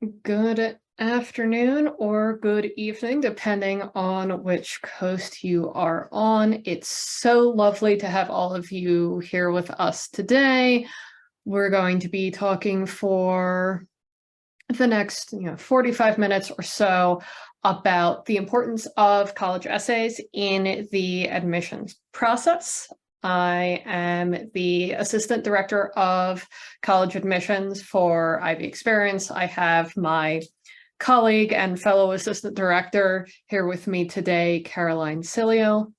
Good afternoon or good evening, depending on which coast you are on. It's so lovely to have all of you here with us today. We're going to be talking for the next 45 minutes or so about the importance of college essays in the admissions process. I am the Assistant Director of College Admissions for Ivy Experience. I have my colleague and fellow Assistant Director here with me today, Caroline Cilio.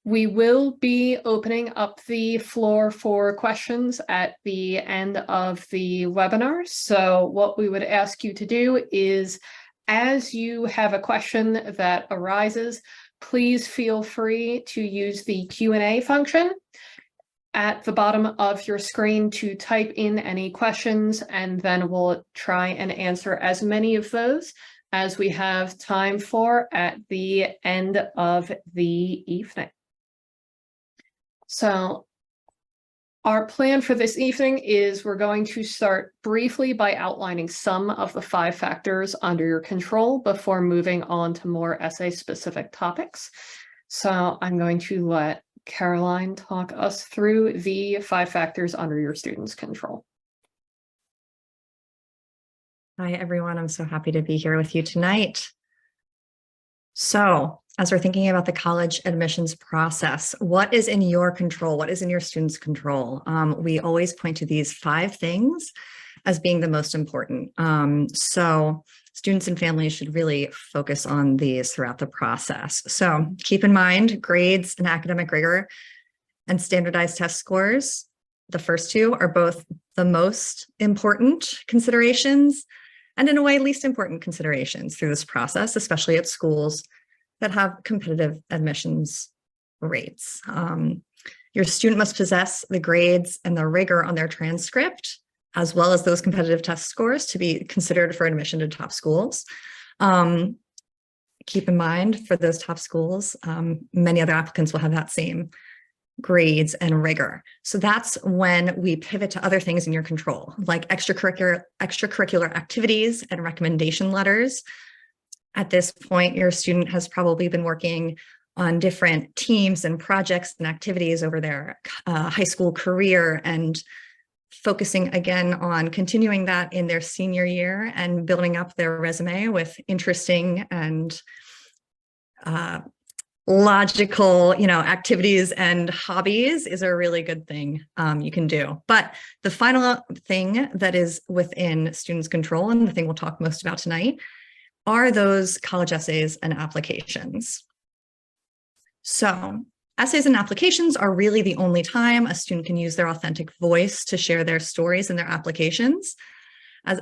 We will be opening up the floor for questions at the end of the webinar. So what we would ask you to do is, as you have a question that arises, please feel free to use the Q&A function at the bottom of your screen to type in any questions, and then we'll try and answer as many of those as we have time for at the end of the evening. So our plan for this evening is we're going to start briefly by outlining some of the 5 factors under your control before moving on to more essay-specific topics. So I'm going to let Caroline talk us through the 5 factors under your students' control. Hi, everyone. I'm so happy to be here with you tonight. So, as we're thinking about the college admissions process, what is in your control? What is in your students' control? We always point to these 5 things as being the most important. So students and families should really focus on these throughout the process. So keep in mind, grades and academic rigor and standardized test scores, the first 2 are both the most important considerations and in a way least important considerations through this process, especially at schools that have competitive admissions rates. Your student must possess the grades and the rigor on their transcript, as well as those competitive test scores to be considered for admission to top schools. Keep in mind, for those top schools, many other applicants will have that same grades and rigor. So that's when we pivot to other things in your control, like extracurricular activities and recommendation letters. At this point, your student has probably been working on different teams and projects and activities over their high school career, and focusing again on continuing that in their senior year and building up their resume with interesting and logical, activities and hobbies is a really good thing you can do. But the final thing that is within students' control, and the thing we'll talk most about tonight, are those college essays and applications. So essays and applications are really the only time a student can use their authentic voice to share their stories in their applications.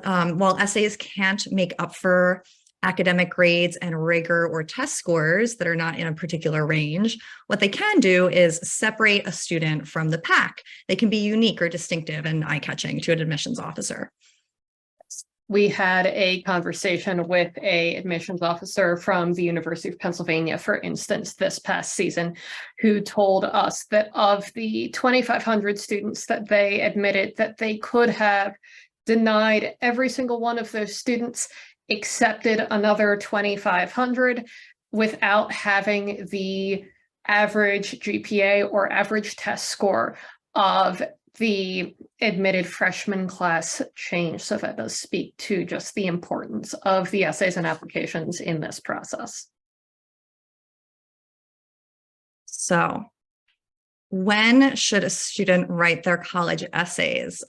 While essays can't make up for academic grades and rigor or test scores that are not in a particular range, what they can do is separate a student from the pack. They can be unique or distinctive and eye-catching to an admissions officer. We had a conversation with an admissions officer from the University of Pennsylvania, for instance, this past season, who told us that of the 2,500 students that they admitted, that they could have denied every single one of those students, accepted another 2,500 without having the average GPA or average test score of the admitted freshman class change. So that does speak to just the importance of the essays and applications in this process. So when should a student write their college essays?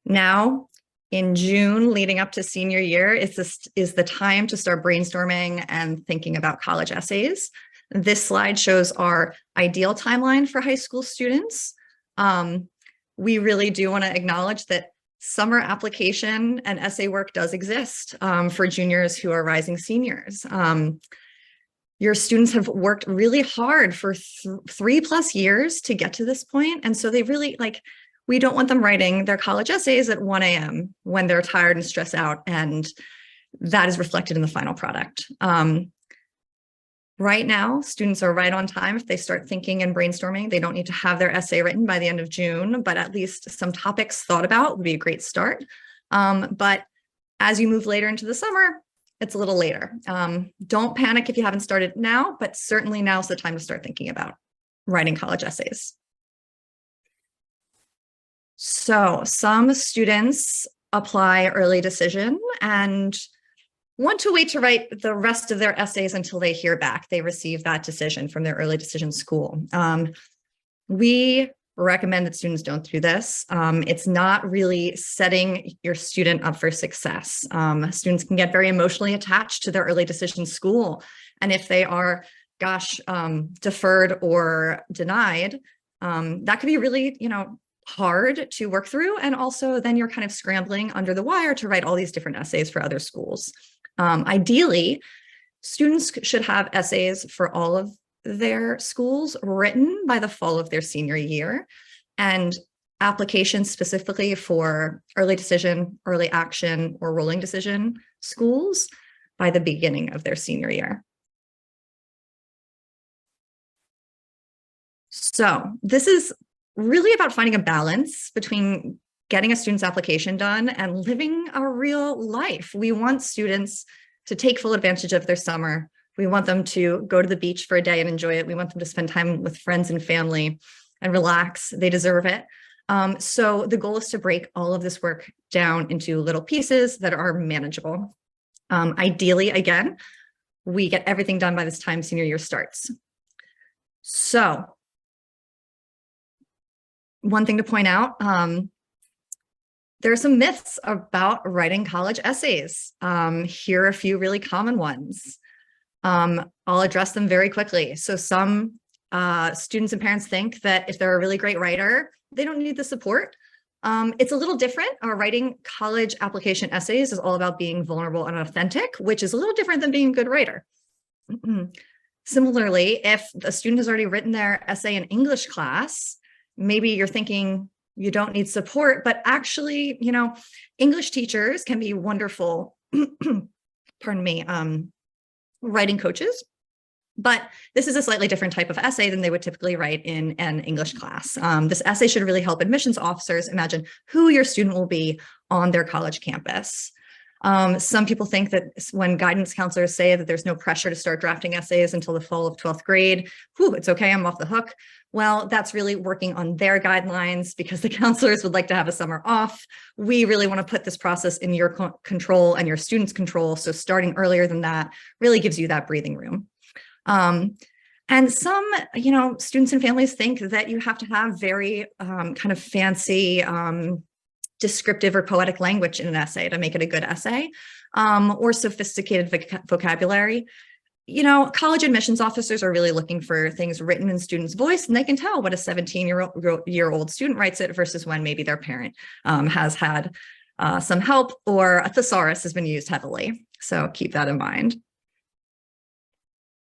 Now, in June, leading up to senior year, is the time to start brainstorming and thinking about college essays. This slide shows our ideal timeline for high school students. We really do want to acknowledge that summer application and essay work does exist for juniors who are rising seniors. Your students have worked really hard for 3+ years to get to this point. And so they really we don't want them writing their college essays at 1 a.m. when they're tired and stressed out. And that is reflected in the final product. Right now, students are right on time if they start thinking and brainstorming. They don't need to have their essay written by the end of June, but at least some topics thought about would be a great start. But As you move later into the summer, it's a little later. Don't panic if you haven't started now, but certainly now's the time to start thinking about writing college essays. So some students apply early decision and want to wait to write the rest of their essays until they hear back. They receive that decision from their early decision school. We recommend that students don't do this. It's not really setting your student up for success. Students can get very emotionally attached to their early decision school. And if they are, deferred or denied, that could be really, hard to work through. And also then you're kind of scrambling under the wire to write all these different essays for other schools. Ideally, students should have essays for all of their schools written by the fall of their senior year, and applications specifically for early decision, early action, or rolling decision schools by the beginning of their senior year. So this is really about finding a balance between getting a student's application done and living a real life. We want students to take full advantage of their summer. We want them to go to the beach for a day and enjoy it. We want them to spend time with friends and family and relax. They deserve it. So the goal is to break all of this work down into little pieces that are manageable. Ideally, again, we get everything done by this time senior year starts. So one thing to point out, there are some myths about writing college essays. Here are a few really common ones. I'll address them very quickly. So some students and parents think that if they're a really great writer, they don't need the support. It's a little different. Writing college application essays is all about being vulnerable and authentic, which is a little different than being a good writer. Similarly, if a student has already written their essay in English class, maybe you're thinking you don't need support, but actually, English teachers can be wonderful, pardon me, writing coaches. But this is a slightly different type of essay than they would typically write in an English class. This essay should really help admissions officers imagine who your student will be on their college campus. Some people think that when guidance counselors say that there's no pressure to start drafting essays until the fall of 12th grade, it's okay, I'm off the hook. Well, that's really working on their guidelines because the counselors would like to have a summer off. We really want to put this process in your control and your students' control. So starting earlier than that really gives you that breathing room. And some, students and families think that you have to have very kind of fancy, descriptive or poetic language in an essay to make it a good essay, or sophisticated vocabulary. College admissions officers are really looking for things written in students' voice, and they can tell when a 17-year-old student writes it versus when maybe their parent has had some help or a thesaurus has been used heavily. So keep that in mind.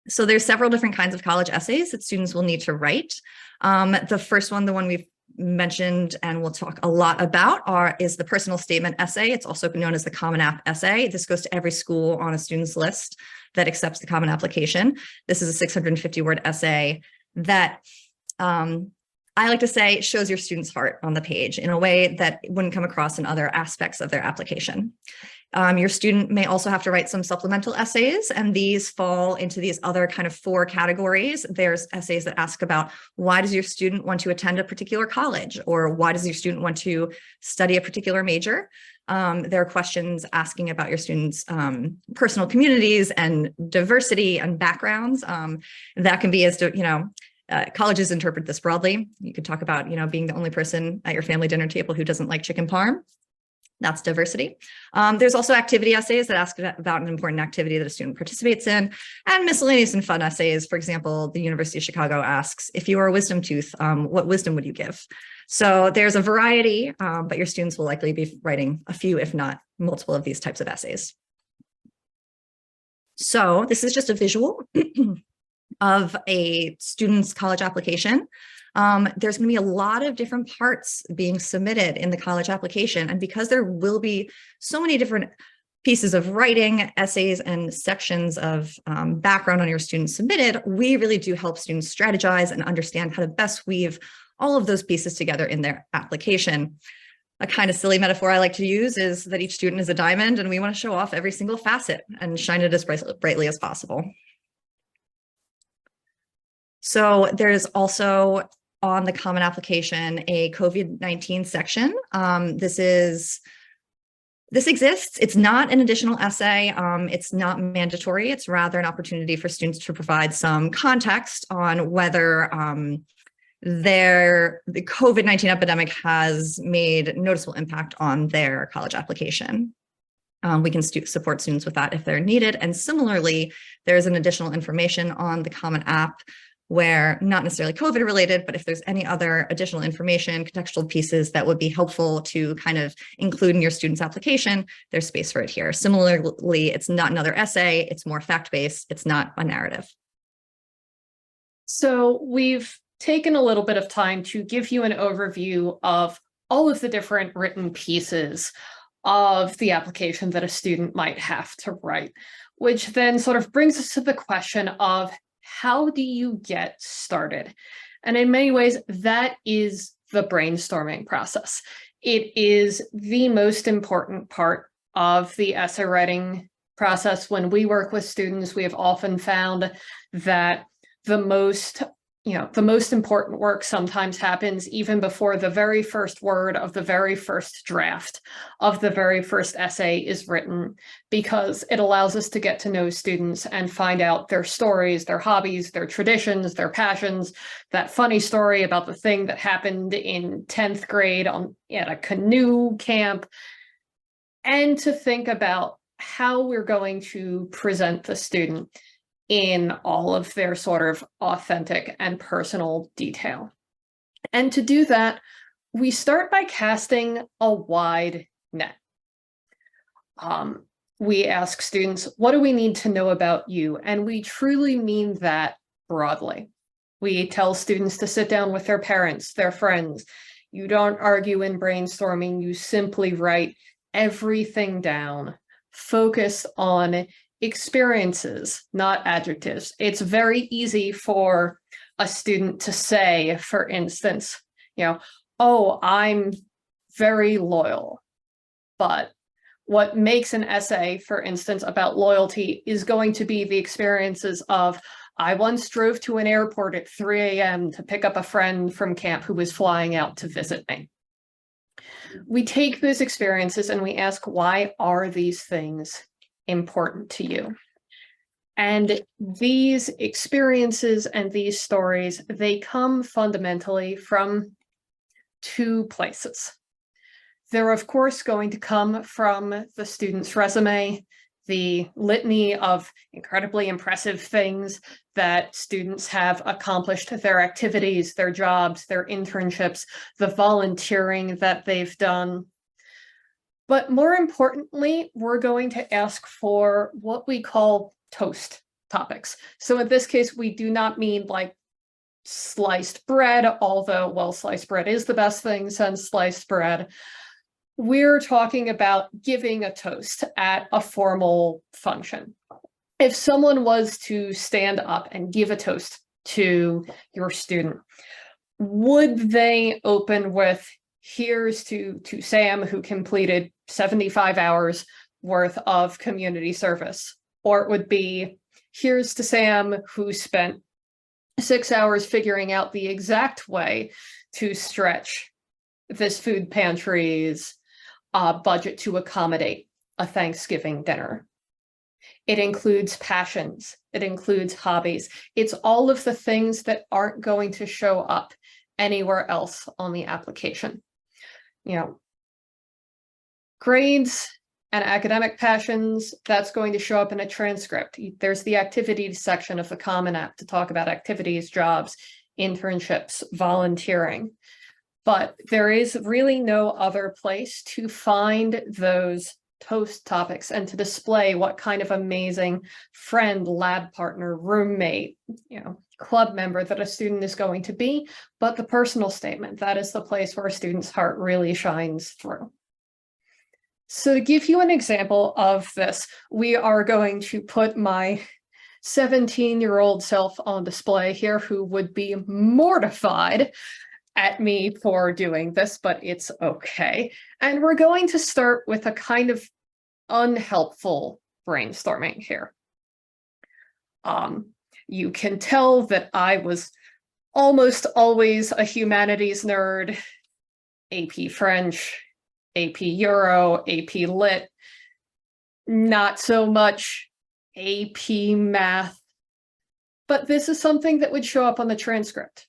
So there's several different kinds of college essays that students will need to write. The first one, the one we've mentioned and we'll talk a lot about is the personal statement essay. It's also known as the Common App essay. This goes to every school on a student's list that accepts the Common Application. This is a 650-word essay that I like to say shows your student's heart on the page in a way that wouldn't come across in other aspects of their application. Your student may also have to write some supplemental essays, and these fall into these other kind of 4 categories. There's essays that ask about why does your student want to attend a particular college, or why does your student want to study a particular major? There are questions asking about your students' personal communities and diversity and backgrounds. That can be as to, colleges interpret this broadly. You could talk about, being the only person at your family dinner table who doesn't like chicken parm. That's diversity. There's also activity essays that ask about an important activity that a student participates in, and miscellaneous and fun essays. For example, the University of Chicago asks, if you were a wisdom tooth, what wisdom would you give? So there's a variety, but your students will likely be writing a few, if not multiple of these types of essays. So this is just a visual of a student's college application. There's going to be a lot of different parts being submitted in the college application. And because there will be so many different pieces of writing, essays, and sections of background on your students submitted, we really do help students strategize and understand how to best weave all of those pieces together in their application. a kind of silly metaphor I like to use is that each student is a diamond and we want to show off every single facet and shine it as brightly as possible. So there's also on the Common Application a COVID-19 section. This exists. It's not an additional essay. It's not mandatory. It's rather an opportunity for students to provide some context on whether the COVID-19 epidemic has made noticeable impact on their college application. We can support students with that if they're needed. And similarly, there's an additional information on the Common App where not necessarily COVID related, but if there's any other additional information, contextual pieces that would be helpful to kind of include in your student's application, there's space for it here. Similarly, it's not another essay, it's more fact-based, it's not a narrative. So we've taken a little bit of time to give you an overview of all of the different written pieces of the application that a student might have to write, which then sort of brings us to the question of how do you get started? And in many ways, that is the brainstorming process. It is the most important part of the essay writing process. When we work with students, we have often found that the most important work sometimes happens even before the very first word of the very first draft of the very first essay is written, because it allows us to get to know students and find out their stories, their hobbies, their traditions, their passions, that funny story about the thing that happened in 10th grade at a canoe camp, and to think about how we're going to present the student in all of their sort of authentic and personal detail. And to do that, we start by casting a wide net. We ask students, what do we need to know about you? And we truly mean that broadly. We tell students to sit down with their parents, their friends. You don't argue in brainstorming, you simply write everything down. Focus on experiences, not adjectives. It's very easy for a student to say, for instance, oh, I'm very loyal. But what makes an essay, for instance, about loyalty is going to be the experiences of, I once drove to an airport at 3 a.m. to pick up a friend from camp who was flying out to visit me. We take those experiences and we ask, why are these things important to you? And these experiences and these stories, they come fundamentally from two places. They're, of course, going to come from the student's resume, the litany of incredibly impressive things that students have accomplished, their activities, their jobs, their internships, the volunteering that they've done. But more importantly, we're going to ask for what we call toast topics. So in this case, we do not mean like sliced bread, although, well, sliced bread is the best thing since sliced bread. We're talking about giving a toast at a formal function. If someone was to stand up and give a toast to your student, would they open with, here's to Sam, who completed 75 hours worth of community service? Or it would be, here's to Sam, who spent 6 hours figuring out the exact way to stretch this food pantry's budget to accommodate a Thanksgiving dinner. It includes passions. It includes hobbies. It's all of the things that aren't going to show up anywhere else on the application. Grades and academic passions, that's going to show up in a transcript. There's the activities section of the Common App to talk about activities, jobs, internships, volunteering. But there is really no other place to find those toast topics and to display what kind of amazing friend, lab partner, roommate, club member that a student is going to be, but the personal statement, that is the place where a student's heart really shines through. So to give you an example of this, we are going to put my 17-year-old self on display here, who would be mortified at me for doing this, but it's okay. And we're going to start with a kind of unhelpful brainstorming here. You can tell that I was almost always a humanities nerd, AP French, AP Euro, AP Lit, not so much AP Math, but this is something that would show up on the transcript.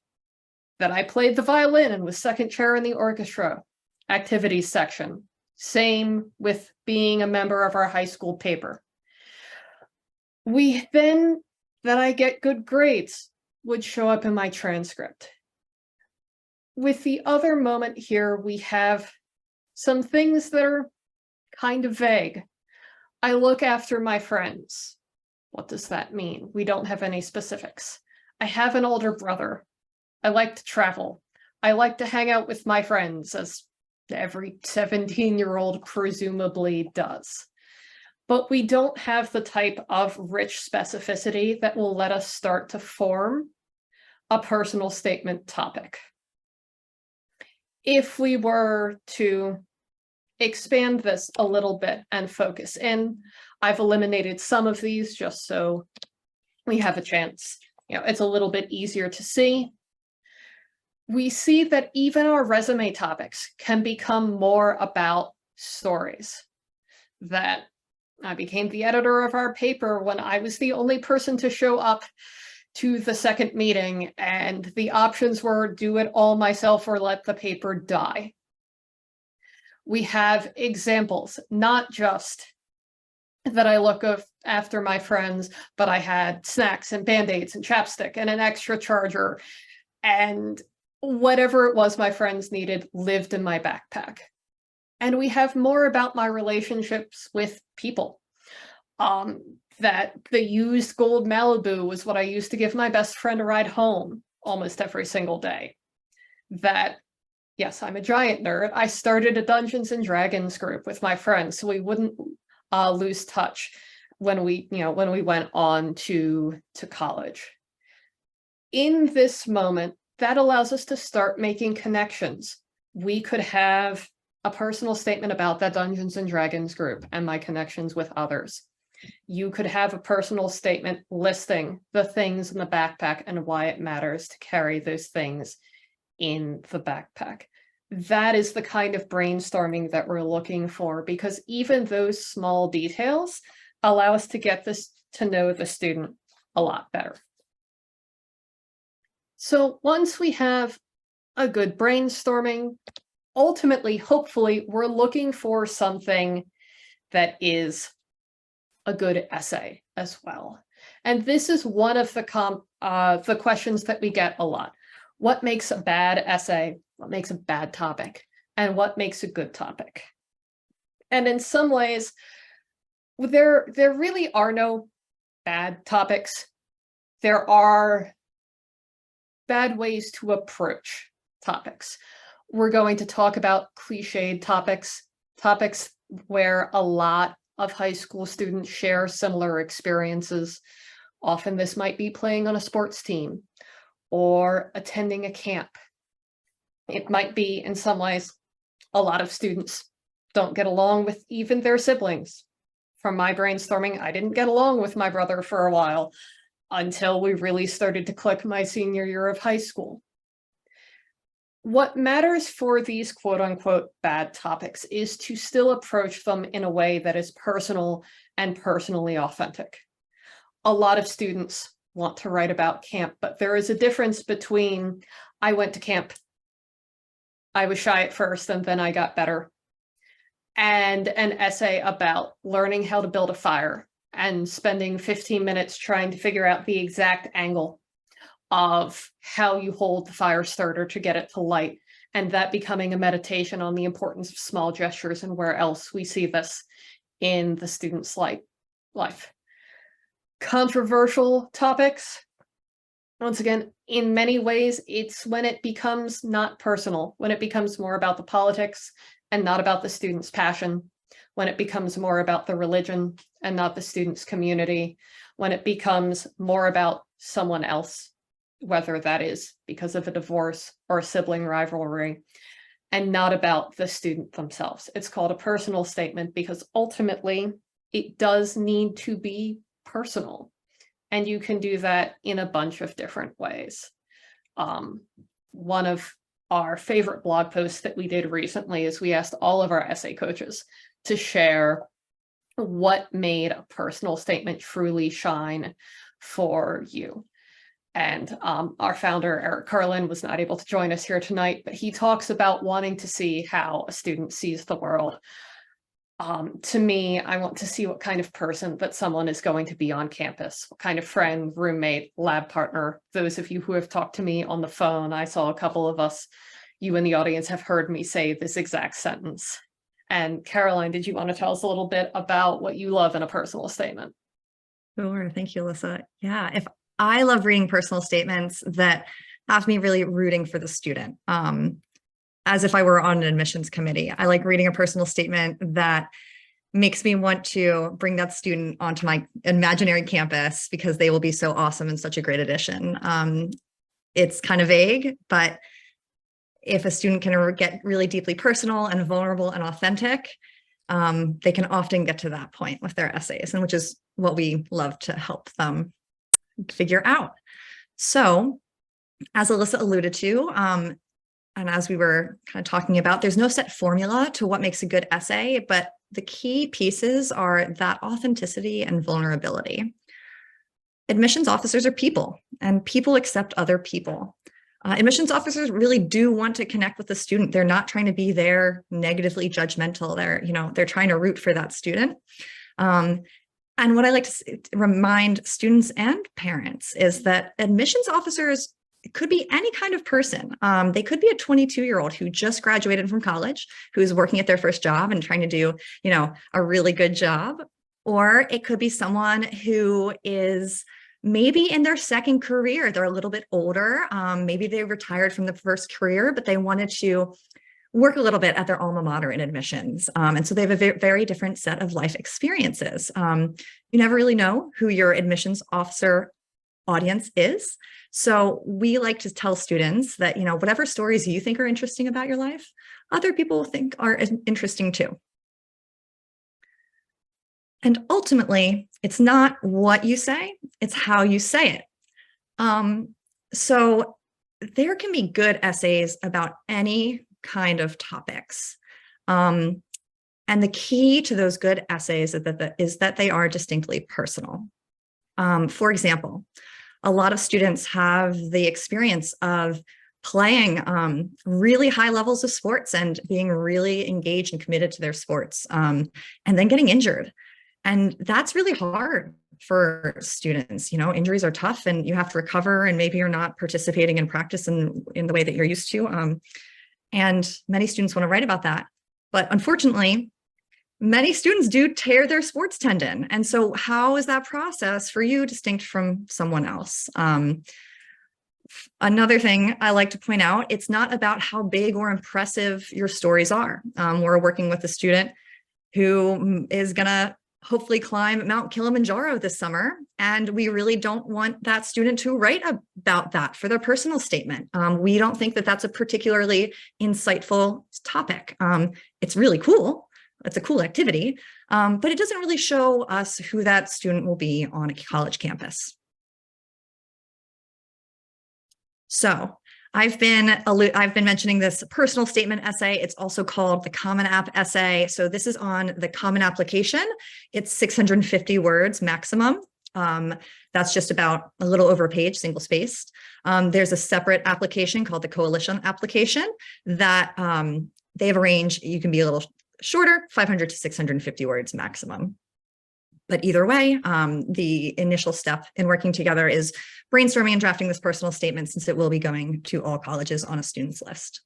That I played the violin and was second chair in the orchestra activities section. Same with being a member of our high school paper. That I get good grades would show up in my transcript. With the other moment here, we have some things that are kind of vague. I look after my friends. What does that mean? We don't have any specifics. I have an older brother. I like to travel. I like to hang out with my friends, as every 17-year-old presumably does. But we don't have the type of rich specificity that will let us start to form a personal statement topic. If we were to expand this a little bit and focus in, I've eliminated some of these just so we have a chance. It's a little bit easier to see. We see that even our resume topics can become more about stories. That I became the editor of our paper when I was the only person to show up to the second meeting, and the options were do it all myself or let the paper die. We have examples, not just that I look after my friends, but I had snacks and Band-Aids and chapstick and an extra charger, and whatever it was my friends needed lived in my backpack. And we have more about my relationships with people. That the used gold Malibu was what I used to give my best friend a ride home almost every single day. That, yes, I'm a giant nerd. I started a Dungeons and Dragons group with my friends, so we wouldn't lose touch when we went on to college. In this moment, that allows us to start making connections. We could have a personal statement about that Dungeons and Dragons group and my connections with others. You could have a personal statement listing the things in the backpack and why it matters to carry those things in the backpack. That is the kind of brainstorming that we're looking for, because even those small details allow us to get this to know the student a lot better. So once we have a good brainstorming, ultimately, hopefully, we're looking for something that is a good essay as well. And this is one of the questions that we get a lot. What makes a bad essay? What makes a bad topic? And what makes a good topic? And in some ways, there really are no bad topics. There are bad ways to approach topics. We're going to talk about cliched topics where a lot of high school students share similar experiences. Often this might be playing on a sports team or attending a camp. It might be, in some ways, a lot of students don't get along with even their siblings. From my brainstorming, I didn't get along with my brother for a while until we really started to click my senior year of high school. What matters for these quote unquote bad topics is to still approach them in a way that is personal and personally authentic. A lot of students want to write about camp, but there is a difference between I went to camp, I was shy at first and then I got better, and an essay about learning how to build a fire and spending 15 minutes trying to figure out the exact angle of how you hold the fire starter to get it to light, and that becoming a meditation on the importance of small gestures and where else we see this in the student's life. Controversial topics, once again, in many ways, it's when it becomes not personal, when it becomes more about the politics and not about the student's passion, when it becomes more about the religion and not the student's community, when it becomes more about someone else whether that is because of a divorce or a sibling rivalry, and not about the student themselves. It's called a personal statement because ultimately it does need to be personal. And you can do that in a bunch of different ways. One of our favorite blog posts that we did recently is we asked all of our essay coaches to share what made a personal statement truly shine for you. And our founder, Eric Carlin, was not able to join us here tonight, but he talks about wanting to see how a student sees the world. To me, I want to see what kind of person that someone is going to be on campus, what kind of friend, roommate, lab partner. Those of you who have talked to me on the phone, I saw a couple of us, you in the audience have heard me say this exact sentence. And Caroline, did you want to tell us a little bit about what you love in a personal statement? Sure. Thank you, Alyssa. Yeah, if I love reading personal statements that have me really rooting for the student, as if I were on an admissions committee. I like reading a personal statement that makes me want to bring that student onto my imaginary campus because they will be so awesome and such a great addition. It's kind of vague, but if a student can get really deeply personal and vulnerable and authentic, they can often get to that point with their essays, and which is what we love to help them figure out. So, as Alyssa alluded to, and as we were kind of talking about, there's no set formula to what makes a good essay, but the key pieces are that authenticity and vulnerability. Admissions officers are people, and people accept other people. Admissions officers really do want to connect with the student. They're not trying to be there negatively judgmental. They're trying to root for that student. And what I like to remind students and parents is that admissions officers could be any kind of person. They could be a 22-year-old who just graduated from college, who's working at their first job and trying to do, a really good job. Or it could be someone who is maybe in their second career. They're a little bit older. Maybe they retired from the first career, but they wanted to work a little bit at their alma mater in admissions. And so they have a very different set of life experiences. You never really know who your admissions officer audience is. So we like to tell students that, whatever stories you think are interesting about your life, other people think are interesting too. And ultimately, it's not what you say, it's how you say it. So there can be good essays about any kind of topics. And the key to those good essays is that they are distinctly personal. For example, a lot of students have the experience of playing really high levels of sports and being really engaged and committed to their sports, and then getting injured. And that's really hard for students. Injuries are tough and you have to recover, and maybe you're not participating in practice in the way that you're used to. And many students want to write about that. But unfortunately, many students do tear their sports tendon. And so how is that process for you distinct from someone else? Another thing I like to point out, it's not about how big or impressive your stories are. We're working with a student who is going to hopefully climb Mount Kilimanjaro this summer. And we really don't want that student to write about that for their personal statement. We don't think that that's a particularly insightful topic. It's really cool. It's a cool activity, but it doesn't really show us who that student will be on a college campus. So I've been mentioning this personal statement essay. It's also called the Common App essay. So this is on the Common Application. It's 650 words maximum. That's just about a little over a page, single spaced. There's a separate application called the Coalition application that they have a range. You can be a little shorter, 500 to 650 words maximum. But either way, the initial step in working together is brainstorming and drafting this personal statement, since it will be going to all colleges on a student's list.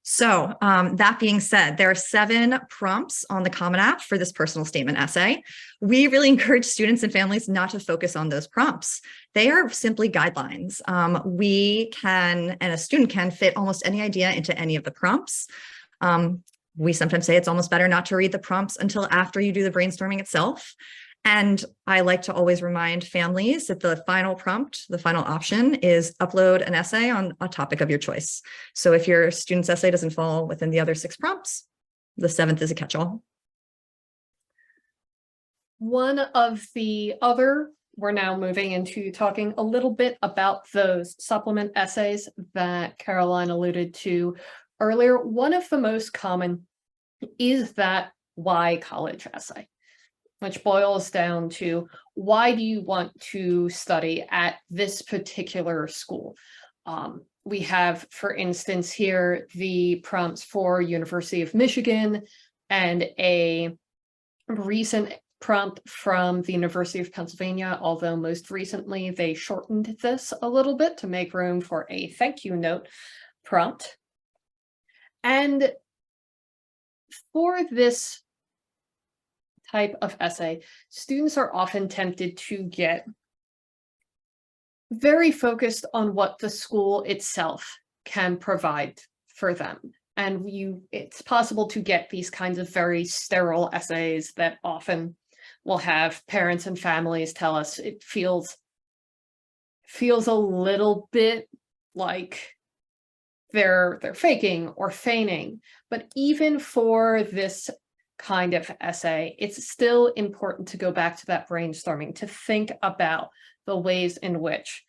So that being said, there are 7 prompts on the Common App for this personal statement essay. We really encourage students and families not to focus on those prompts. They are simply guidelines. We can, and a student can, fit almost any idea into any of the prompts. We sometimes say it's almost better not to read the prompts until after you do the brainstorming itself. And I like to always remind families that the final prompt, the final option is upload an essay on a topic of your choice. So if your student's essay doesn't fall within the other 6 prompts, the 7th is a catch-all. One of the other, we're now moving into talking a little bit about those supplement essays that Caroline alluded to earlier. One of the most common is that why college essay, which boils down to why do you want to study at this particular school? We have, for instance, here the prompts for University of Michigan and a recent prompt from the University of Pennsylvania, although most recently they shortened this a little bit to make room for a thank you note prompt. And for this type of essay, students are often tempted to get very focused on what the school itself can provide for them. And it's possible to get these kinds of very sterile essays that often will have parents and families tell us it feels a little bit like they're faking or feigning. But even for this kind of essay, it's still important to go back to that brainstorming, to think about the ways in which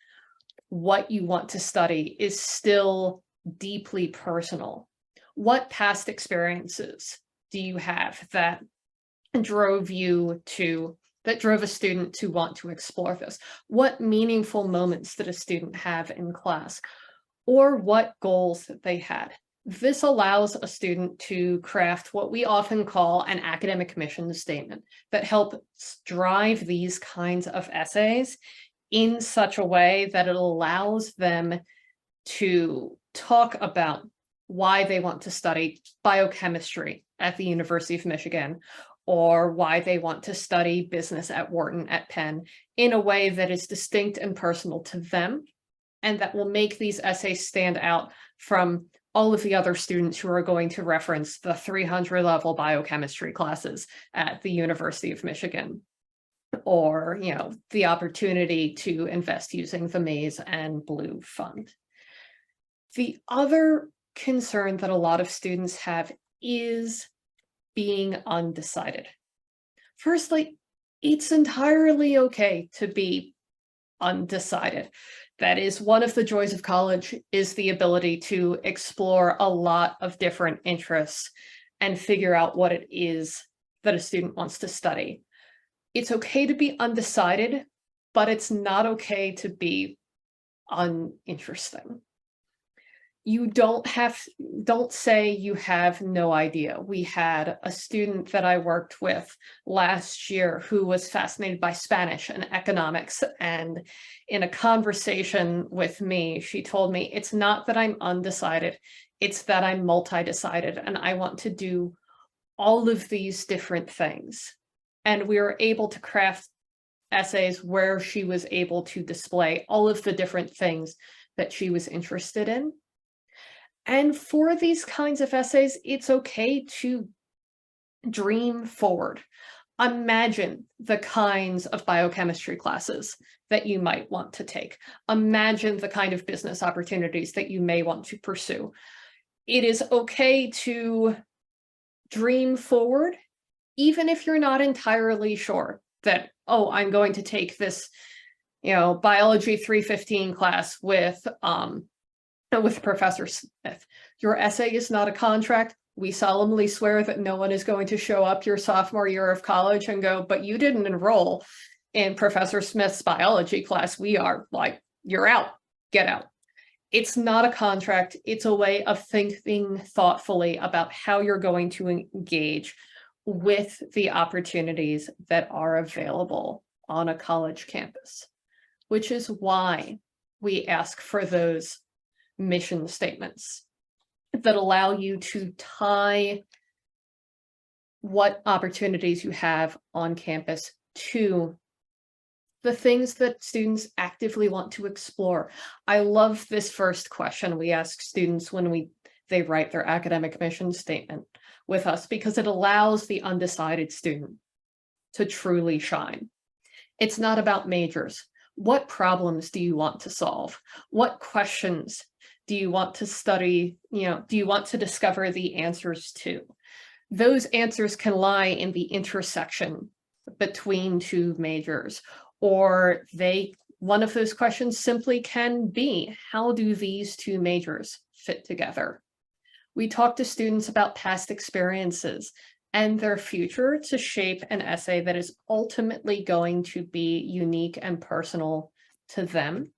what you want to study is still deeply personal. What past experiences do you have that drove a student to want to explore this? What meaningful moments did a student have in class? Or what goals that they had? This allows a student to craft what we often call an academic mission statement that helps drive these kinds of essays in such a way that it allows them to talk about why they want to study biochemistry at the University of Michigan, or why they want to study business at Wharton at Penn in a way that is distinct and personal to them, and that will make these essays stand out from all of the other students who are going to reference the 300 level biochemistry classes at the University of Michigan, or, the opportunity to invest using the Maize and Blue Fund. The other concern that a lot of students have is being undecided. Firstly, it's entirely okay to be undecided. That is one of the joys of college, is the ability to explore a lot of different interests and figure out what it is that a student wants to study. It's okay to be undecided, but it's not okay to be uninteresting. You don't say you have no idea. We had a student that I worked with last year who was fascinated by Spanish and economics. And in a conversation with me, she told me, it's not that I'm undecided, it's that I'm multi-decided and I want to do all of these different things. And we were able to craft essays where she was able to display all of the different things that she was interested in. And for these kinds of essays, it's okay to dream forward. Imagine the kinds of biochemistry classes that you might want to take. Imagine the kind of business opportunities that you may want to pursue. It is okay to dream forward, even if you're not entirely sure that, oh, I'm going to take this, biology 315 class with Professor Smith. Your essay is not a contract. We solemnly swear that no one is going to show up your sophomore year of college and go, but you didn't enroll in Professor Smith's biology class. We are like, you're out, get out. It's not a contract. It's a way of thinking thoughtfully about how you're going to engage with the opportunities that are available on a college campus, which is why we ask for those mission statements that allow you to tie what opportunities you have on campus to the things that students actively want to explore. I love this first question we ask students when they write their academic mission statement with us, because it allows the undecided student to truly shine. It's not about majors. What problems do you want to solve? What questions do you want to study? Do you want to discover the answers to? Those answers can lie in the intersection between two majors, or one of those questions simply can be, how do these two majors fit together? We talk to students about past experiences and their future to shape an essay that is ultimately going to be unique and personal to them,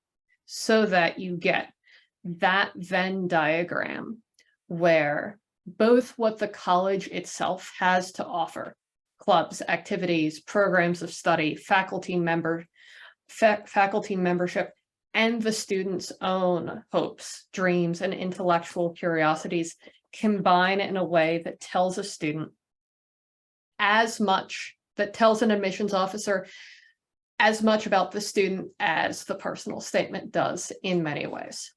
so that you get that Venn diagram where both what the college itself has to offer, clubs, activities, programs of study, faculty membership, and the students' own hopes, dreams, and intellectual curiosities combine in a way that tells a student that tells an admissions officer as much about the student as the personal statement does in many ways.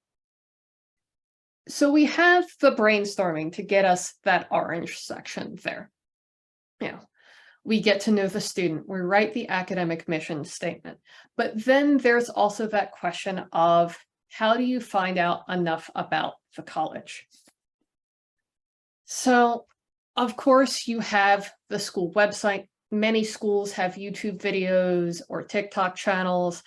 So we have the brainstorming to get us that orange section there. We get to know the student, we write the academic mission statement, but then there's also that question of, how do you find out enough about the college? So, of course, you have the school website. Many schools have YouTube videos or TikTok channels.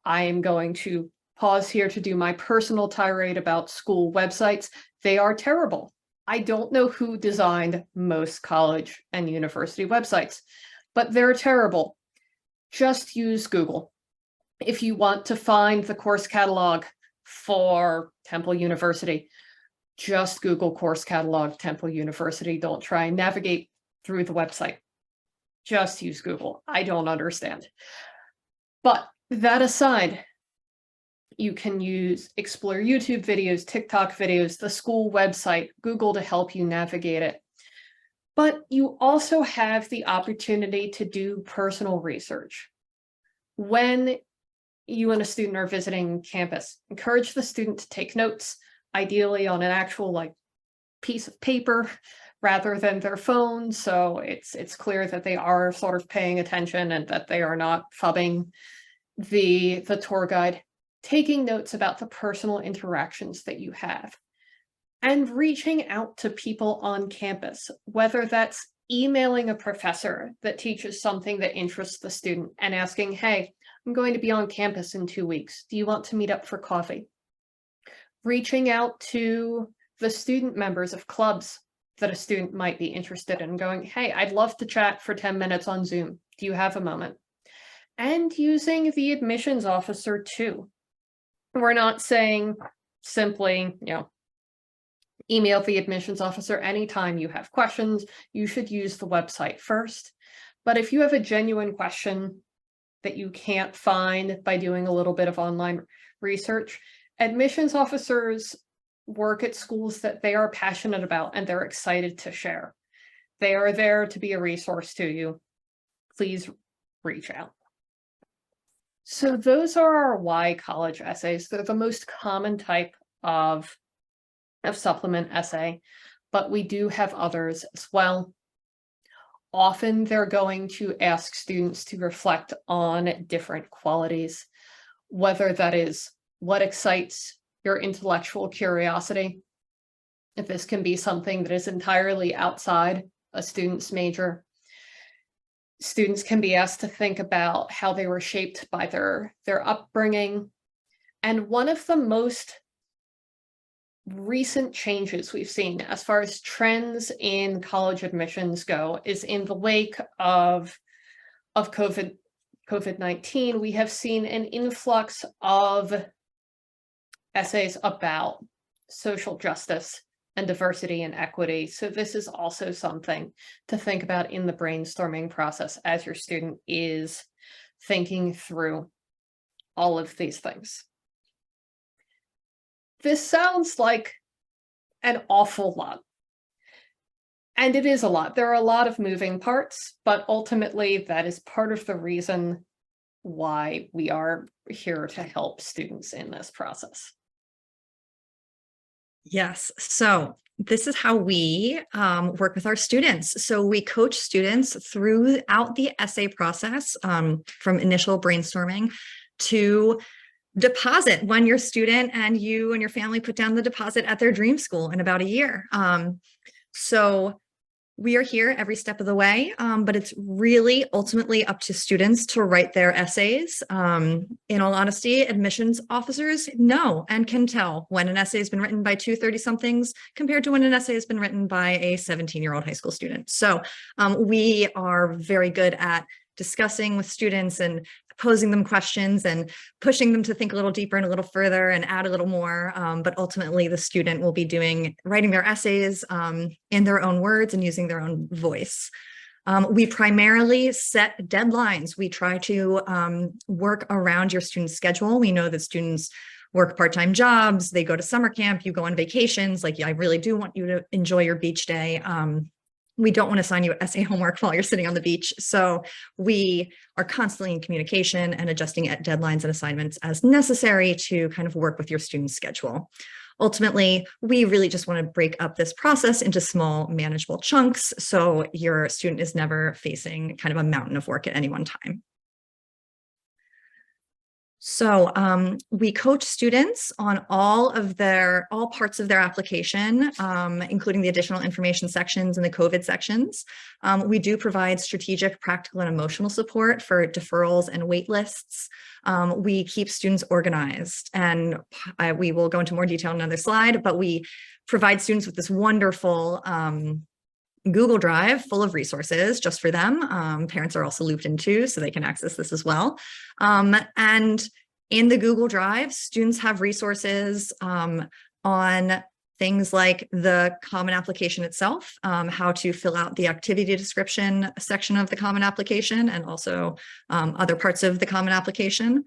I am going to pause here to do my personal tirade about school websites. They are terrible. I don't know who designed most college and university websites, but they're terrible. Just use Google. If you want to find the course catalog for Temple University, just Google course catalog, Temple University. Don't try and navigate through the website. Just use Google. I don't understand. But that aside, you can explore YouTube videos, TikTok videos, the school website, Google to help you navigate it. But you also have the opportunity to do personal research. When you and a student are visiting campus, encourage the student to take notes, ideally on an actual piece of paper rather than their phone. So it's clear that they are sort of paying attention and that they are not phubbing the tour guide. Taking notes about the personal interactions that you have, and reaching out to people on campus, whether that's emailing a professor that teaches something that interests the student and asking, hey, I'm going to be on campus in 2 weeks. Do you want to meet up for coffee? Reaching out to the student members of clubs that a student might be interested in, going, hey, I'd love to chat for 10 minutes on Zoom. Do you have a moment? And using the admissions officer too. We're not saying simply, email the admissions officer anytime you have questions. You should use the website first. But if you have a genuine question that you can't find by doing a little bit of online research, admissions officers work at schools that they are passionate about and they're excited to share. They are there to be a resource to you. Please reach out. So those are our why college essays. They're the most common type of supplement essay, but we do have others as well. Often they're going to ask students to reflect on different qualities, whether that is what excites your intellectual curiosity. If this can be something that is entirely outside a student's major. Students can be asked to think about how they were shaped by their upbringing. And one of the most recent changes we've seen as far as trends in college admissions go is in the wake of COVID-19, we have seen an influx of essays about social justice and diversity and equity. So this is also something to think about in the brainstorming process as your student is thinking through all of these things. This sounds like an awful lot. And it is a lot. There are a lot of moving parts, but ultimately that is part of the reason why we are here to help students in this process. Yes. So this is how we work with our students. So we coach students throughout the essay process, from initial brainstorming to deposit, when your student and you and your family put down the deposit at their dream school in about a year. So we are here every step of the way, but it's really ultimately up to students to write their essays. In all honesty, admissions officers know and can tell when an essay has been written by two 30-somethings compared to when an essay has been written by a 17-year-old high school student. So we are very good at discussing with students and posing them questions and pushing them to think a little deeper and a little further and add a little more. But ultimately, the student will be writing their essays in their own words and using their own voice. We primarily set deadlines. We try to work around your student's schedule. We know that students work part-time jobs, they go to summer camp, you go on vacations. Like, I really do want you to enjoy your beach day. We don't want to assign you essay homework while you're sitting on the beach. So we are constantly in communication and adjusting at deadlines and assignments as necessary to kind of work with your student's schedule. Ultimately, we really just want to break up this process into small, manageable chunks, so your student is never facing kind of a mountain of work at any one time. So we coach students on all parts of their application, including the additional information sections and the COVID sections. We do provide strategic, practical, and emotional support for deferrals and wait lists. We keep students organized, and we will go into more detail on another slide, but we provide students with this wonderful Google Drive full of resources just for them. Parents are also looped in too, so they can access this as well. And in the Google Drive, students have resources on things like the Common Application itself, how to fill out the activity description section of the Common Application, and also other parts of the Common Application.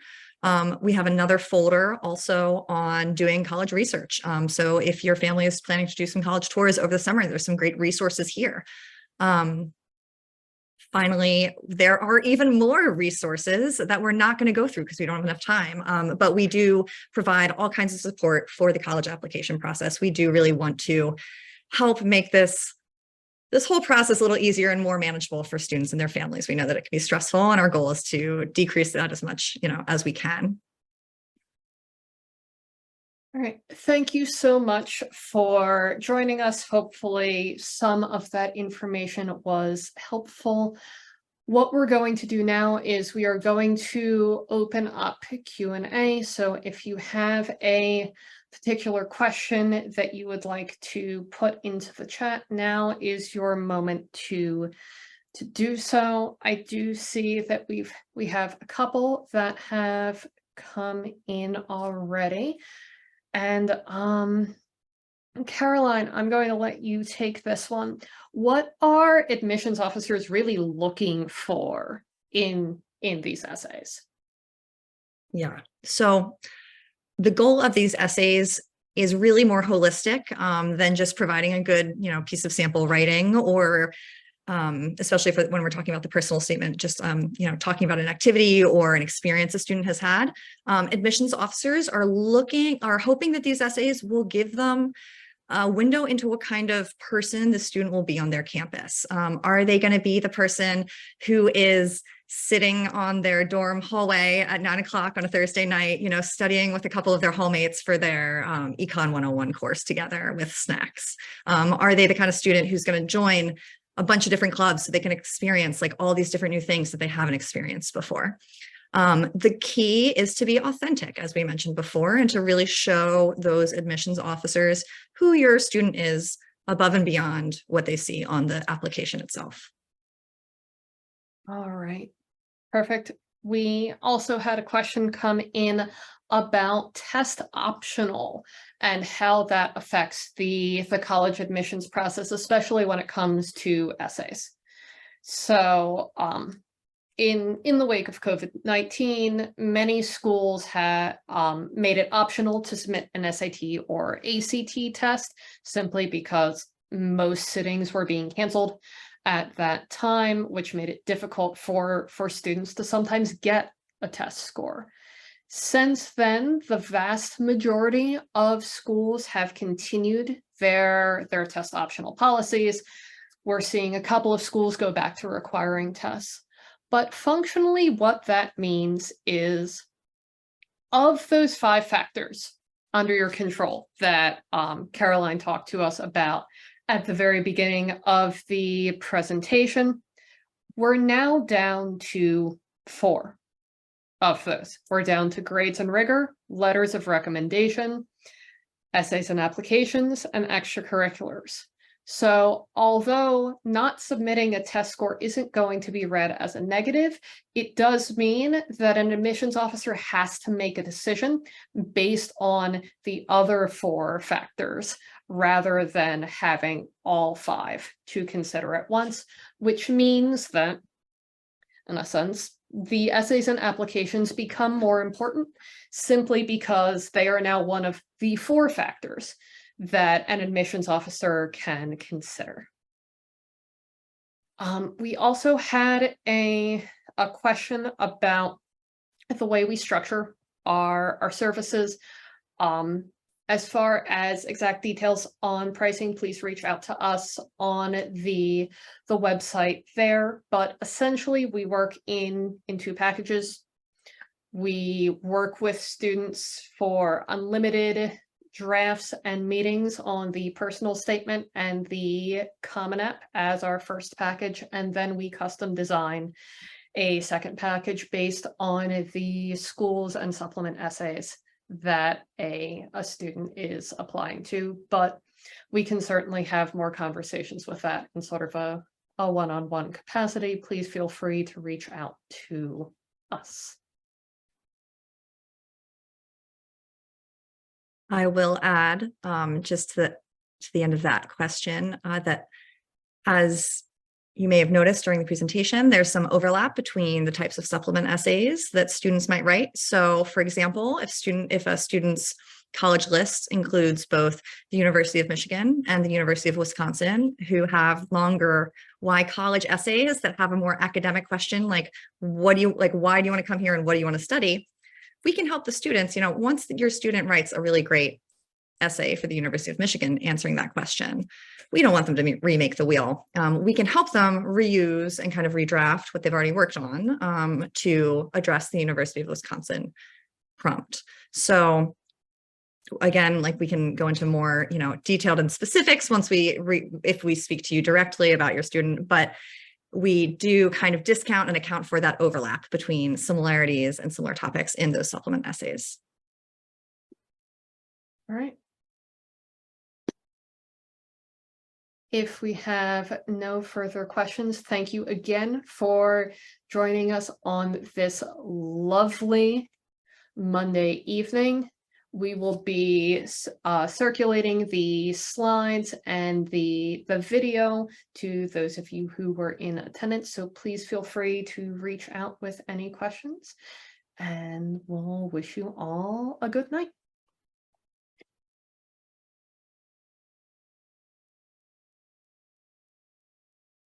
We have another folder also on doing college research. So if your family is planning to do some college tours over the summer, there's some great resources here. Finally, there are even more resources that we're not going to go through because we don't have enough time, but we do provide all kinds of support for the college application process. We do really want to help make this whole process a little easier and more manageable for students and their families. We know that it can be stressful, and our goal is to decrease that as much, as we can. All right. Thank you so much for joining us. Hopefully some of that information was helpful. What we're going to do now is we are going to open up Q&A. So if you have a particular question that you would like to put into the chat, now is your moment to do so. I do see that we have a couple that have come in already. And Caroline, I'm going to let you take this one. What are admissions officers really looking for in these essays? Yeah, so the goal of these essays is really more holistic than just providing a good, piece of sample writing, or especially when we're talking about the personal statement, just, talking about an activity or an experience a student has had. Admissions officers are hoping that these essays will give them a window into what kind of person the student will be on their campus. Are they going to be the person who is sitting on their dorm hallway at 9 o'clock on a Thursday night, studying with a couple of their hallmates for their Econ 101 course together with snacks? Are they the kind of student who's going to join a bunch of different clubs so they can experience like all these different new things that they haven't experienced before? The key is to be authentic, as we mentioned before, and to really show those admissions officers who your student is above and beyond what they see on the application itself. All right, perfect. We also had a question come in about test optional and how that affects the college admissions process, especially when it comes to essays. So in the wake of COVID-19, many schools had made it optional to submit an SAT or ACT test, simply because most sittings were being canceled at that time, which made it difficult for students to sometimes get a test score. Since then, the vast majority of schools have continued their test optional policies. We're seeing a couple of schools go back to requiring tests. But functionally, what that means is, of those 5 factors under your control that Caroline talked to us about at the very beginning of the presentation, we're now down to 4 of those. We're down to grades and rigor, letters of recommendation, essays and applications, and extracurriculars. So although not submitting a test score isn't going to be read as a negative, it does mean that an admissions officer has to make a decision based on the other 4 factors rather than having all 5 to consider at once, which means that, in a sense, the essays and applications become more important simply because they are now one of the 4 factors that an admissions officer can consider. We also had a question about the way we structure our services. As far as exact details on pricing, please reach out to us on the website there. But essentially, we work in 2 packages. We work with students for unlimited drafts and meetings on the personal statement and the Common App as our first package, and then we custom design a second package based on the schools and supplement essays that a student is applying to. But we can certainly have more conversations with that in sort of a one-on-one capacity. Please feel free to reach out to us. I will add just to the end of that question that, as you may have noticed during the presentation, there's some overlap between the types of supplement essays that students might write. So for example, if a student's college list includes both the University of Michigan and the University of Wisconsin, who have longer why college essays that have a more academic question, like why do you want to come here and what do you want to study? We can help the students, once your student writes a really great essay for the University of Michigan answering that question, we don't want them to remake the wheel. We can help them reuse and kind of redraft what they've already worked on to address the University of Wisconsin prompt. So again, we can go into more, detailed and specifics once if we speak to you directly about your student, but we do kind of discount and account for that overlap between similarities and similar topics in those supplement essays. All right. If we have no further questions, thank you again for joining us on this lovely Monday evening. We will be circulating the slides and the video to those of you who were in attendance. So please feel free to reach out with any questions, and we'll wish you all a good night.